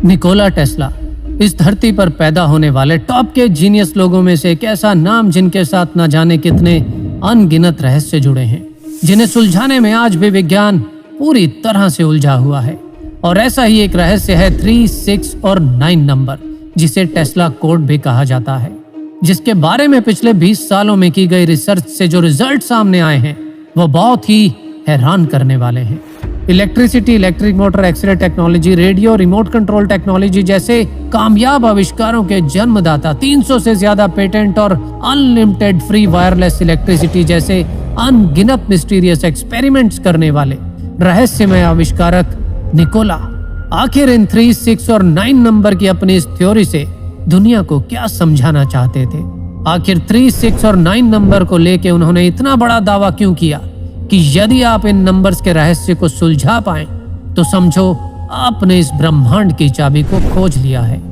Nikola Tesla इस धरती पर पैदा होने वाले टॉप के जीनियस लोगों में से एक ऐसा नाम जिनके साथ न जाने कितने अनगिनत रहस्य जुड़े हैं, जिन्हें सुलझाने में आज भी विज्ञान पूरी तरह से उलझा हुआ है। और ऐसा ही एक रहस्य है 3, 6 और 9 नंबर, जिसे टेस्ला कोड भी कहा जाता है, जिसके बारे में पिछले 20 सालों में की गई रिसर्च से जो रिजल्ट सामने आए हैं वो बहुत ही हैरान करने वाले हैं। Electricity, electric motor, x-ray technology, radio, remote control technology जैसे कामयाब आविष्कारों के जन्मदाता, 300 से ज्यादा पेटेंट और अनलिमिटेड फ्री वायरलेस इलेक्ट्रिसिटी जैसे अनगिनत मिस्टीरियस एक्सपेरिमेंट्स करने वाले रहस्यमय आविष्कारक निकोला आखिर इन 3, 6 और 9 नंबर की अपनी इस थ्योरी से दुनिया को क्या समझाना चाहते थे? आखिर 3, 6 और 9 नंबर को लेके उन्होंने इतना बड़ा दावा क्यों किया कि यदि आप इन नंबर्स के रहस्य को सुलझा पाएं तो समझो आपने इस ब्रह्मांड की चाबी को खोज लिया है।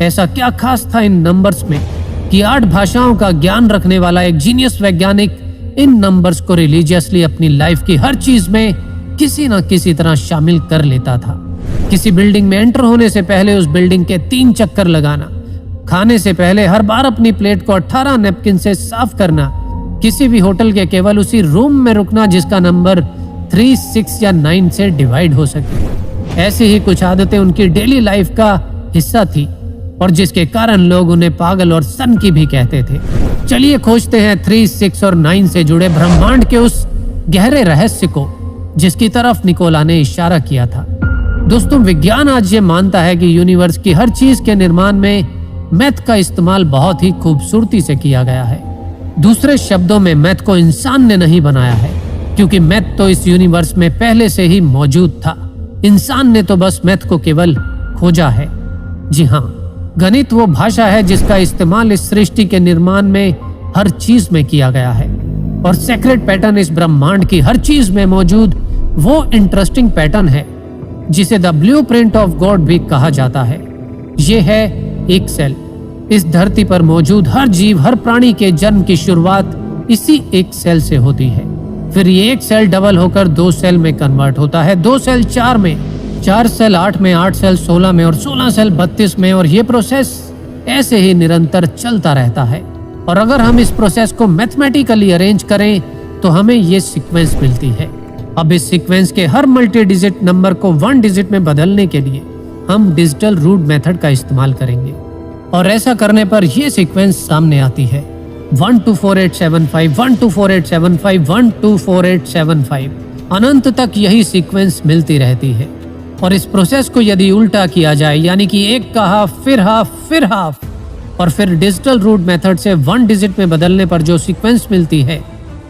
ऐसा क्या खास था इन नंबर्स में कि 8 भाषाओं का ज्ञान रखने वाला एक जीनियस वैज्ञानिक इन नंबर्स को रिलीजियसली अपनी लाइफ की हर चीज में किसी न किसी तरह शामिल कर लेता था। किसी बिल्डिंग में एंटर होने से पहले उस बिल्डिंग के 3 चक्कर लगाना, खाने से पहले हर बार अपनी प्लेट को 18 नैपकिन से साफ करना, किसी भी होटल के केवल उसी रूम में रुकना जिसका नंबर 3, 6 या 9 से डिवाइड हो सके। ऐसी ही कुछ आदतें उनकी डेली लाइफ का हिस्सा थी और जिसके कारण लोग उन्हें पागल और सनकी भी कहते थे। चलिए खोजते हैं 3, 6 और 9 से जुड़े ब्रह्मांड के उस गहरे रहस्य को जिसकी तरफ निकोला ने इशारा किया था। दोस्तों, विज्ञान आज ये मानता है कि यूनिवर्स की हर चीज के निर्माण में मैथ का इस्तेमाल बहुत ही खूबसूरती से किया गया है। दूसरे शब्दों में मैथ को इंसान ने नहीं बनाया है, क्योंकि मैथ तो इस यूनिवर्स में पहले से ही मौजूद था। इंसान ने तो बस मैथ को केवल खोजा है। जी हाँ, गणित वो भाषा है जिसका इस्तेमाल इस सृष्टि के निर्माण में हर चीज में किया गया है। और सेक्रेट पैटर्न इस ब्रह्मांड की हर चीज में मौजूद वो इंटरेस्टिंग पैटर्न है जिसे द ब्लूप्रिंट ऑफ गॉड भी कहा जाता है। ये है एक सेल। इस धरती पर मौजूद हर जीव, हर प्राणी के जन्म की शुरुआत इसी एक सेल से होती है। फिर ये एक सेल डबल होकर 2 सेल में कन्वर्ट होता है, 2 सेल 4 में, 4 सेल 8 में, 8 सेल 16 में और 16 सेल 32 में। और ये प्रोसेस ऐसे ही निरंतर चलता रहता है। और अगर हम इस प्रोसेस को मैथमेटिकली अरेंज करें तो हमें ये सीक्वेंस मिलती है। अब इस सीक्वेंस के हर मल्टी डिजिट नंबर को 1 डिजिट में बदलने के लिए हम डिजिटल रूट मेथड का इस्तेमाल करेंगे। और ऐसा करने पर यह सीक्वेंस सामने आती है 124875, 124875, 124875। अनंत तक यही सीक्वेंस मिलती रहती है। और इस प्रोसेस को यदि उल्टा किया जाए, यानी कि 1 का हाफ, फिर हाफ, फिर हाफ, और फिर डिजिटल रूट मेथड से 1 डिजिट में बदलने पर जो सीक्वेंस मिलती है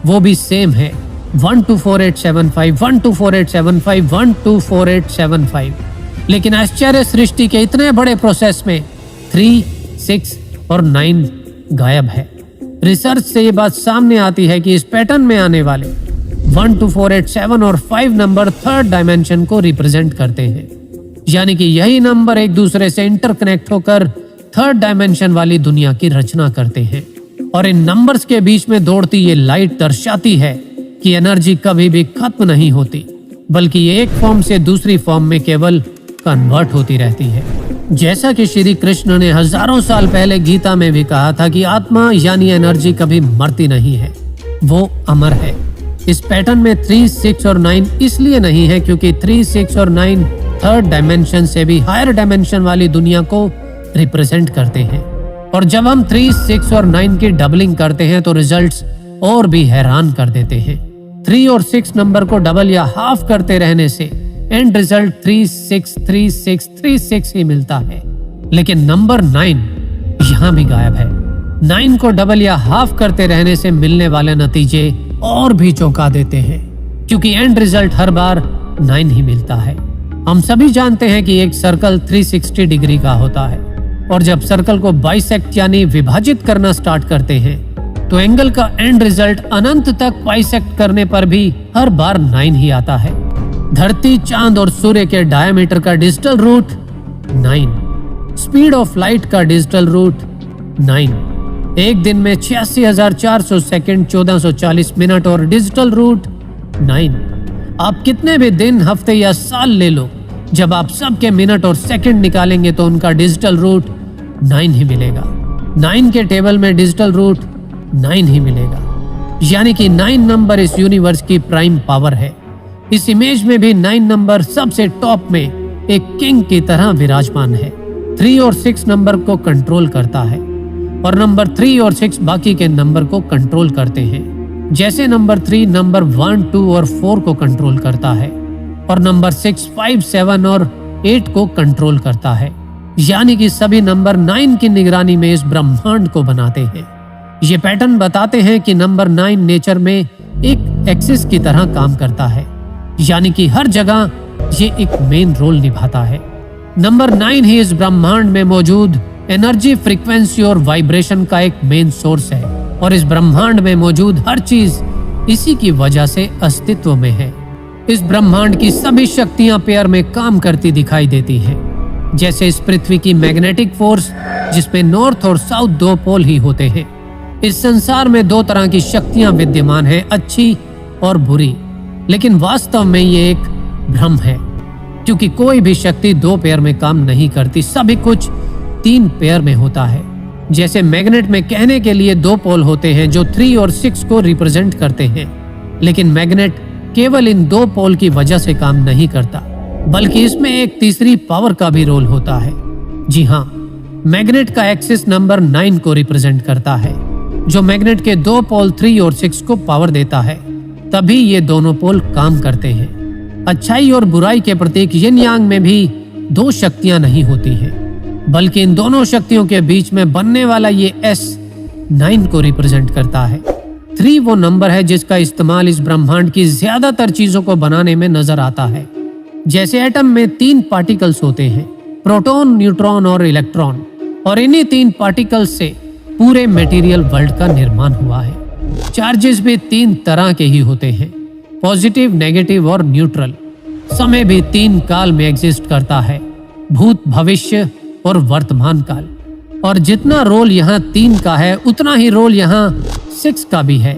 वो भी सेम है 124875, 124875, 124875। लेकिन आश्चर्य सृष्टि के इतने बड़े प्रोसेस में 3, 6 और 9 गायब है। रिसर्च से ये बात सामने आती है कि इस पैटर्न में आने वाले 1, 2, 4, 8, 7 और 5 नंबर 3rd डायमेंशन को रिप्रेजेंट करते हैं। यानी कि यही नंबर एक दूसरे से इंटरकनेक्ट होकर 3rd डायमेंशन वाली दुनिया की रचना करते हैं। और इन नंबर्स के बीच में दौड़ती ये लाइट दर्शाती है कि एनर्जी कभी भी खत्म नहीं होती, बल्कि ये एक फॉर्म से दूसरी फॉर्म में केवल कन्वर्ट होती रहती है। जैसा कि श्री कृष्ण ने हजारों साल पहले गीता में भी कहा था कि आत्मा यानी एनर्जी कभी मरती नहीं है, वो अमर है। इस पैटर्न में 3, 6 और 9 इसलिए नहीं है क्योंकि 3, 6 और 9 3rd डायमेंशन से भी हायर डायमेंशन वाली दुनिया को रिप्रेजेंट करते हैं। और जब हम 3, 6 और 9 की डबलिंग करते हैं तो रिजल्ट्स और भी हैरान कर देते हैं। 3 और 6 नंबर को डबल या हाफ करते रहने से एंड रिजल्ट 363636 ही मिलता है। लेकिन नंबर 9 यहाँ भी गायब है। 9 को डबल या हाफ करते रहने से मिलने वाले नतीजे और भी चौंका देते हैं, क्योंकि एंड रिजल्ट हर बार 9 ही मिलता है। हम सभी जानते हैं कि एक सर्कल 360 डिग्री का होता है, और जब सर्कल को बाइसेक्ट यानी विभाजित करना स्टार्ट करते हैं तो एंगल का एंड रिजल्ट अनंत तक बाइसेक्ट करने पर भी हर बार 9 ही आता है। धरती, चांद और सूर्य के डायमीटर का digital root 9, speed of light का डिजिटल रूट 9, एक दिन में 86,400 सेकंड, 1440 मिनट और डिजिटल रूट 9। आप कितने भी दिन, हफ्ते या साल ले लो, जब आप सबके मिनट और सेकंड निकालेंगे तो उनका डिजिटल रूट 9 ही मिलेगा। 9 के टेबल में डिजिटल रूट 9 ही मिलेगा, यानी कि 9 नंबर इस यूनिवर्स की प्राइम पावर है। इस इमेज में भी 9 नंबर सबसे टॉप में एक किंग की तरह विराजमान है। 3 और 6 नंबर को कंट्रोल करता है और नंबर 3 और 6 बाकी के नंबर को कंट्रोल करते हैं। जैसे नंबर 3 नंबर 1, 2 और 4 को कंट्रोल करता है और नंबर 6, 5, 7 और 8 को कंट्रोल करता है, यानी कि सभी नंबर 9 की निगरानी में इस ब्रह्मांड को बनाते हैं। ये पैटर्न बताते हैं कि नंबर 9 नेचर में एक एक्सिस की तरह काम करता है, यानी कि हर जगह ये एक मेन रोल निभाता है। नंबर 9 ही इस ब्रह्मांड में मौजूद एनर्जी, फ्रीक्वेंसी और वाइब्रेशन का एक मेन सोर्स है और इस ब्रह्मांड में मौजूद हर चीज इसी की वजह से अस्तित्व में है। इस ब्रह्मांड की सभी शक्तियां पेयर में काम करती दिखाई देती हैं। जैसे इस पृथ्वी की मैग्नेटिक फोर्स, जिसमें नॉर्थ और साउथ 2 पोल ही होते हैं। इस संसार में 2 तरह की शक्तियां विद्यमान है, अच्छी और बुरी, लेकिन वास्तव में ये एक भ्रम है, क्योंकि कोई भी शक्ति 2 पेयर में काम नहीं करती। सभी कुछ 3 पेयर में होता है। जैसे मैग्नेट में कहने के लिए 2 पोल होते हैं जो 3 और 6 को रिप्रेजेंट करते हैं, लेकिन मैग्नेट केवल इन 2 पोल की वजह से काम नहीं करता, बल्कि इसमें एक तीसरी पावर का भी रोल होता है। जी हाँ, मैग्नेट का एक्सिस नंबर 9 को रिप्रेजेंट करता है, जो मैग्नेट के 2 पोल 3 और 6 को पावर देता है। तभी ये दोनों पोल काम करते हैं। अच्छाई और बुराई के प्रतीक यिन यांग में भी 2 शक्तियां नहीं होती हैं, बल्कि इन दोनों शक्तियों के बीच में बनने वाला ये S9 को रिप्रेजेंट करता है। 3 वो नंबर है जिसका इस्तेमाल इस ब्रह्मांड की ज्यादातर चीजों को बनाने में नजर आता है। जैसे एटम में 3 पार्टिकल्स होते हैं, प्रोटॉन, न्यूट्रॉन और इलेक्ट्रॉन, और इन्हीं 3 पार्टिकल्स से पूरे मटेरियल वर्ल्ड का निर्माण हुआ है। चार्जेस भी 3 तरह के ही होते हैं, पॉजिटिव, नेगेटिव और न्यूट्रल। समय भी 3 काल में एग्जिस्ट करता है, भूत, भविष्य और वर्तमान काल। और जितना रोल यहाँ 3 का है, उतना ही रोल यहाँ 6 का भी है,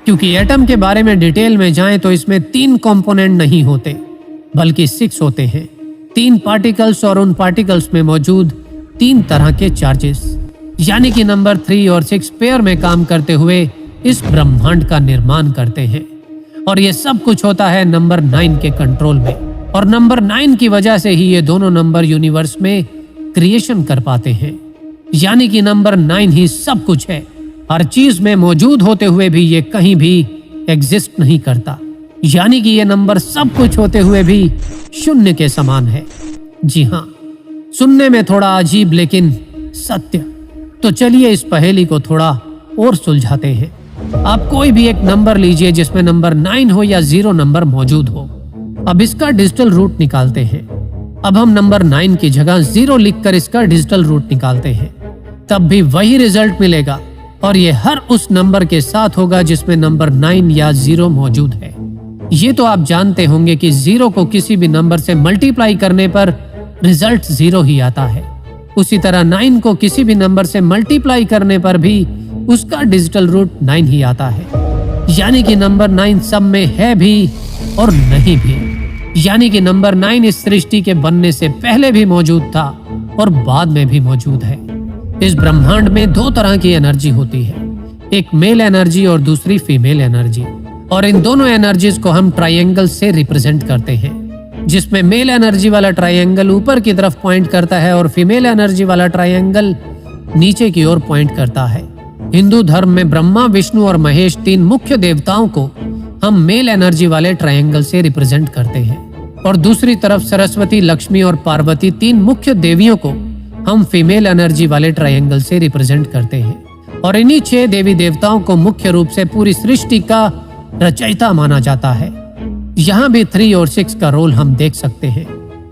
क्योंकि एटम के बारे में डिटेल में जाएं तो इसमें 3 कंपोनेंट नहीं होते, बल्कि 6 होते हैं। 3 पार्टिकल्स और उन पार्टिकल्स में मौजूद 3 तरह के चार्जेस, यानी कि नंबर 3 और 6 पेयर में काम करते हुए इस ब्रह्मांड का निर्माण करते हैं। और ये सब कुछ होता है नंबर 9 के कंट्रोल में, और नंबर 9 की वजह से ही ये दोनों नंबर यूनिवर्स में क्रिएशन कर पाते हैं। यानी कि नंबर 9 ही सब कुछ है, हर चीज में मौजूद होते हुए भी ये कहीं भी एग्जिस्ट नहीं करता। यानी कि ये नंबर सब कुछ होते हुए भी शून्य के समान है। जी हाँ, सुनने में थोड़ा अजीब लेकिन सत्य। तो चलिए इस पहेली को थोड़ा और सुलझाते हैं। आप कोई भी एक नंबर लीजिए जिसमें नंबर 9 हो या 0 नंबर मौजूद हो। अब इसका डिजिटल रूट निकालते हैं। अब हम नंबर 9 की जगह 0 लिखकर इसका डिजिटल रूट निकालते हैं, तब भी वही रिजल्ट मिलेगा, और ये हर उस नंबर के साथ होगा जिसमें नंबर 9 या 0 मौजूद है। ये तो आप जानते होंगे कि 0 को किसी भी नंबर से मल्टीप्लाई करने पर रिजल्ट 0 ही आता है। उसी तरह 9 को किसी भी नंबर से मल्टीप्लाई करने पर भी उसका डिजिटल रूट 9 ही आता है। यानी कि नंबर 9 सब में है भी और नहीं भी। यानी कि नंबर 9 इस सृष्टि के बनने से पहले भी मौजूद था और बाद में भी मौजूद है। इस ब्रह्मांड में 2 तरह की एनर्जी होती है, एक मेल एनर्जी और दूसरी फीमेल एनर्जी। और इन दोनों एनर्जीज को हम ट्रायंगल से रिप्रेजेंट करते हैं, जिसमें मेल एनर्जी वाला ट्रायंगल ऊपर की तरफ पॉइंट करता है और फीमेल एनर्जी वाला ट्रायंगल नीचे की ओर पॉइंट करता है। हिंदू धर्म में ब्रह्मा, विष्णु और महेश 3 मुख्य देवताओं को हम मेल एनर्जी वाले ट्रायंगल से रिप्रेजेंट करते हैं, और दूसरी तरफ सरस्वती, लक्ष्मी और पार्वती 3 मुख्य देवियों को हम फीमेल एनर्जी वाले ट्रायंगल से रिप्रेजेंट करते हैं। और इन्हीं 6 देवी देवताओं को मुख्य रूप से पूरी सृष्टि का रचयिता माना जाता है। यहाँ भी 3 और 6 का रोल हम देख सकते हैं।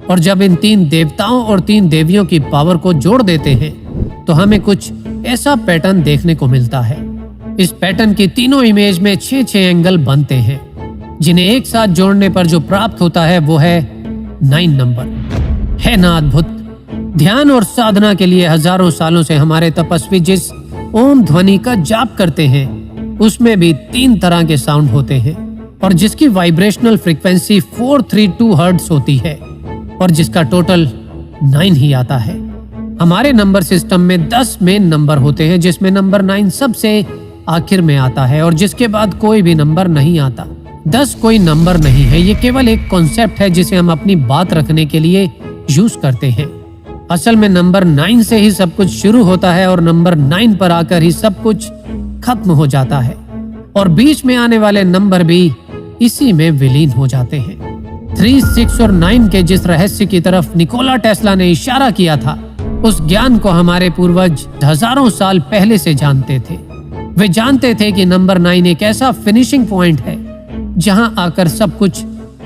और जब इन 3 देवताओं और 3 देवियों की पावर को जोड़ देते हैं तो हमें कुछ ऐसा पैटर्न देखने को मिलता है। इस पैटर्न की तीनों इमेज में 6-6 एंगल बनते हैं, जिन्हें एक साथ जोड़ने पर जो प्राप्त होता है वो है 9 नंबर। है ना अद्भुत? ध्यान और साधना के लिए हजारों सालों से हमारे तपस्वी जिस ओम ध्वनि का जाप करते हैं, उसमें भी 3 तरह के साउंड होते हैं, और जिसकी वाइब्रेशनल फ्रीक्वेंसी 432 हर्ट्ज होती है। और जिसका टोटल 9 ही आता है। हमारे नंबर सिस्टम में 10 मेन नंबर होते हैं, जिसमें नंबर 9 सबसे आखिर में आता है और जिसके बाद कोई भी नंबर नहीं आता। 10 कोई नंबर नहीं है, ये केवल एक कॉन्सेप्ट है जिसे हम अपनी बात रखने के लिए यूज करते हैं। असल में नंबर 9 से ही सब कुछ शुरू होता है और नंबर 9 पर आकर ही सब कुछ खत्म हो जाता है और बीच में आने वाले नंबर भी इसी में विलीन हो जाते हैं। 3, 6 और 9 के जिस रहस्य की तरफ निकोला टेस्ला ने इशारा किया था, उस ज्ञान को हमारे पूर्वज हजारों साल पहले से जानते थे। वे जानते थे कि नंबर 9 एक ऐसा फिनिशिंग पॉइंट है जहां आकर सब कुछ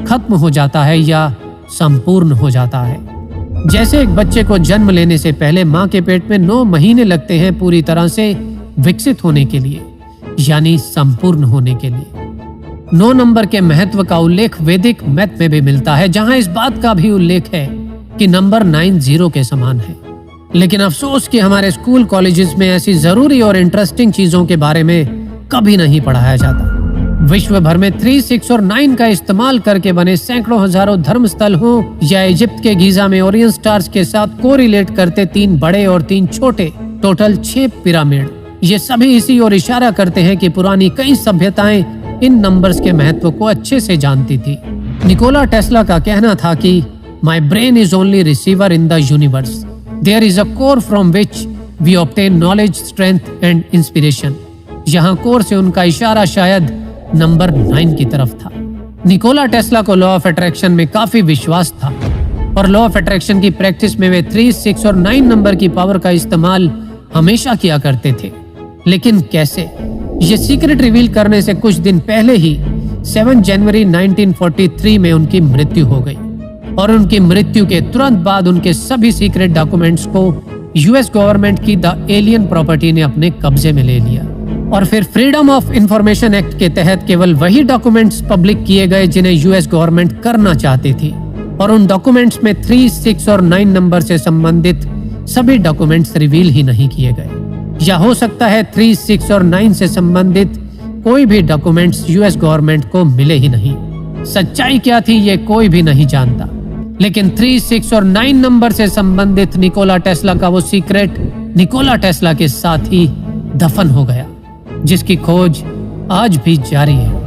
खत्म हो जाता है या संपूर्ण हो जाता है। जैसे एक बच्चे को जन्म लेने से पहले मां के पेट में 9 महीने लगते हैं पूरी तरह से विकसित होने के लिए, यानी संपूर्ण होने के लिए। 9 नंबर के महत्व का उल्लेख वैदिक मैथ में भी मिलता है, जहां इस बात का भी उल्लेख है कि नंबर 9 0 के समान है। लेकिन अफसोस कि हमारे स्कूल कॉलेजेस में ऐसी जरूरी और इंटरेस्टिंग चीजों के बारे में कभी नहीं पढ़ाया जाता। विश्व भर में 3, 6 और 9 का इस्तेमाल करके बने सैकड़ों हजारों धर्मस्थल हो या इजिप्ट के गीजा में ओरियन स्टार्स के साथ कोरिलेट करते 3 बड़े और 3 छोटे, टोटल 6 पिरामिड, ये सभी इसी ओर इशारा करते हैं कि पुरानी कई सभ्यताएं इन नंबर्स के महत्व को अच्छे से जानती थी। निकोला टेस्ला का कहना था कि my brain is only receiver in the universe, there is a core from which we obtain knowledge, strength and inspiration. यहाँ कोर से उनका इशारा शायद नंबर 9 की तरफ था। निकोला टेस्ला को लॉ ऑफ अट्रैक्शन में काफी विश्वास था और लॉ ऑफ अट्रैक्शन की प्रैक्टिस में वे 3, 6 और 9 नंबर की पावर का इस्तेमाल हमेशा किया करते थे। लेकिन कैसे? ये सीक्रेट रिवील करने से कुछ दिन पहले ही 7 जनवरी 1943 में उनकी मृत्यु हो गई और उनकी मृत्यु के तुरंत बाद उनके सभी सीक्रेट डॉक्यूमेंट्स को यूएस गवर्नमेंट की द एलियन प्रॉपर्टी ने अपने कब्जे में ले लिया और फिर फ्रीडम ऑफ इंफॉर्मेशन एक्ट के तहत केवल वही डॉक्यूमेंट्स पब्लिक किए गए जिन्हें यूएस गवर्नमेंट करना चाहती थी और उन डॉक्यूमेंट्स में 3, 6 और 9 नंबर से संबंधित सभी डॉक्यूमेंट्स रिवील ही नहीं किए गए। या हो सकता है 3, 6 और 9 से संबंधित कोई भी डॉक्यूमेंट्स यूएस गवर्नमेंट को मिले ही नहीं। सच्चाई क्या थी ये कोई भी नहीं जानता, लेकिन 3, 6 और 9 नंबर से संबंधित निकोला टेस्ला का वो सीक्रेट निकोला टेस्ला के साथ ही दफन हो गया, जिसकी खोज आज भी जारी है।